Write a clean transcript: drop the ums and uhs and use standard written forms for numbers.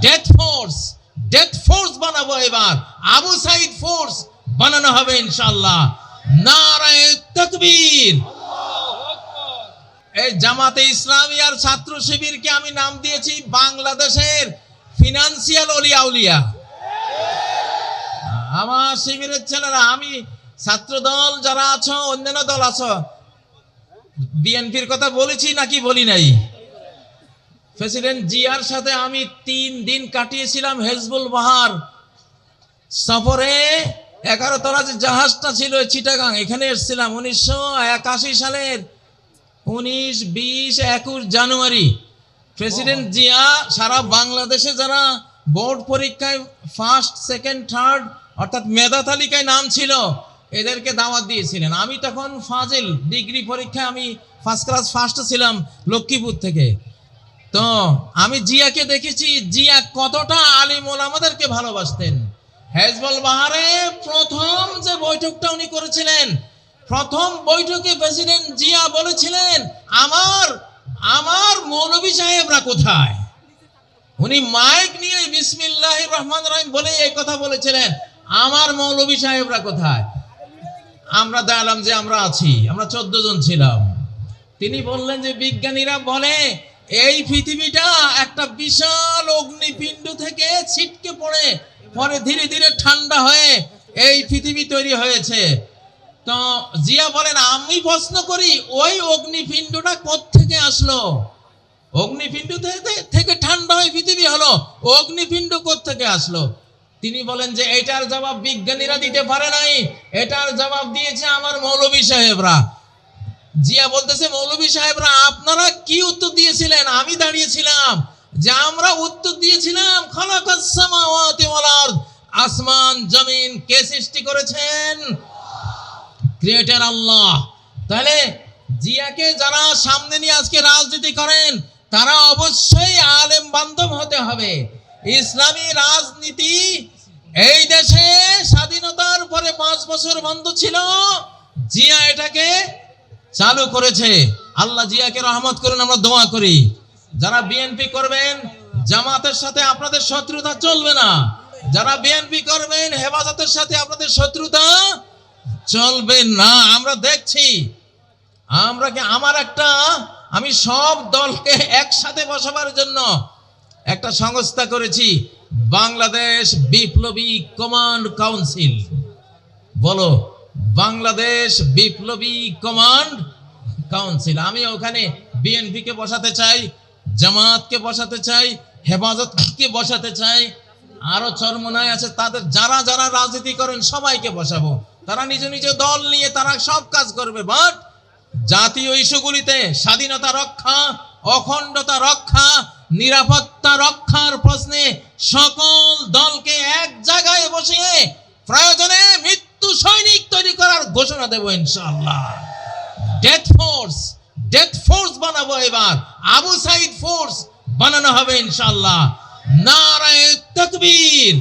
Death force বানাবো। এবার Abu Saeed force বানানো হবে ইনশাআল্লাহ। নারায়ে তাকবীর। এই জামাতে ইসলামী আর ছাত্র শিবিরকে আমি নাম দিয়েছি বাংলাদেশের ফিনান্সিয়াল অলিয়া উলিয়া। আমার শিবিরের ছেলেরা, আমি ছাত্র দল যারা আছো, অন্যান্য দল আছো, বিএনপির কথা বলেছি নাকি বলি নাই? প্রেসিডেন্ট জিয়ার সাথে আমি 3 দিন কাটিয়েছিলাম হেজবুল বাহার সফরে। 11 তলা যে জাহাজটা ছিল চিটাগাং, এখানে এসেছিলাম 1981 সালের 19, 20, 21 জানুয়ারি। প্রেসিডেন্ট জিয়া সারা বাংলাদেশে যারা বোর্ড পরীক্ষায় ফার্স্ট, সেকেন্ড, থার্ড অর্থাৎ মেধা তালিকায় নাম ছিল, এদেরকে দাওয়াত দিয়েছিলেন। আমি তখন ফাজিল ডিগ্রি পরীক্ষায় আমি ফার্স্ট ক্লাস ফার্স্ট ছিলাম লক্ষ্মীপুর থেকে। তো আমি জিয়াকে দেখেছি, জিয়া কতটা আলিম ওলামাদেরকে ভালোবাসতেন। হেজবুল বাহারে প্রথম যে বৈঠকটা উনি করেছিলেন, প্রথম বৈঠকে প্রেসিডেন্ট জিয়া বলেছিলেন, আমার মৌলভী সাহেবরা কোথায়? উনি মাইক নিয়ে বিসমিল্লাহির রহমানির রহিম বলে এই কথা বলেছিলেন, আমার মৌলভী সাহেবরা কোথায়? আমরা দাঁড়ালাম যে আমরা আছি, আমরা 14 জন ছিলাম। তিনি বললেন যে বিজ্ঞানীরা বলে এই পৃথিবীটা একটা বিশাল অগ্নিপিণ্ড থেকে ছিটকে পড়ে পরে ধীরে ধীরে ঠান্ডা হয়ে এই পৃথিবী তৈরি হয়েছে। তো জিয়া বলেন, আমি প্রশ্ন করি ওই অগ্নিপিণ্ডটা কোত্থেকে আসলো? অগ্নিপিণ্ড থেকে ঠান্ডা হয়ে পৃথিবী হলো, অগ্নিপিণ্ড কোত্থেকে আসলো? তিনি বলেন যে এটার জবাব বিজ্ঞানীরা দিতে পারে নাই, এটার জবাব দিয়েছে আমার মৌলভী সাহেবরা। জিয়া বলতেছে, মৌলভী সাহেবরা আপনারা কি উত্তর দিয়েছিলেন? আমি দাঁড়িয়েছিলাম যে আমরা উত্তর দিয়েছিলাম খালাকাস সামাওয়াতি ওয়াল আরদ, আসমান জমিন কে সৃষ্টি করেছেন? ক্রিয়েটর আল্লাহ। তাহলে জিয়াকে যারা সামনে নিয়ে আজকে রাজনীতি করেন, তারা অবশ্যই আলেম বান্ধব হতে হবে। ইসলামী রাজনীতি এই দেশে স্বাধীনতার পরে 5 বছর বন্ধ ছিল, জিয়া এটাকে চালু করেছে। আল্লাহ জিয়াকে রহমত করুন, আমরা দোয়া করি। যারা বিএনপি করবেন, জামাতের সাথে আপনাদের শত্রুতা চলবে না। যারা বিএনপি করবেন, হেফাজতের সাথে আপনাদের শত্রুতা চলবে না। আমরা দেখছি, আমি সব দলকে একসাথে বসাবার জন্য একটা সংস্থা করেছি, বাংলাদেশ বিপ্লবী কমান্ড কাউন্সিল। বলো, বাংলাদেশ বিপ্লবী কমান্ড কাউন্সিল। আমি ওখানে বিএনপি কে বসাতে চাই, জামাতকে বসাতে চাই, হেফাজতকে বসাতে চাই, আরো চরমনায় আছে তাদের, যারা যারা রাজনীতি করেন সবাইকে বসাবো। তারা নিজ নিজ দল নিয়ে তারা সব কাজ করবে, বাট জাতীয় ইস্যুগুলিতে স্বাধীনতা রক্ষা, অখণ্ডতা রক্ষা, নিরাপত্তা রক্ষার প্রশ্নে সকল দলকে এক জায়গায় বসিয়ে প্রয়োজনে মৃত্যু সৈনিক তৈরি করার ঘোষণা দেব ইনশাআল্লাহ। ডেথ ফোর্স বানাবো। এবার আবু সাইদ ফোর্স বানানো হবে ইনশাআল্লাহ। নারায়ে তাকবীর।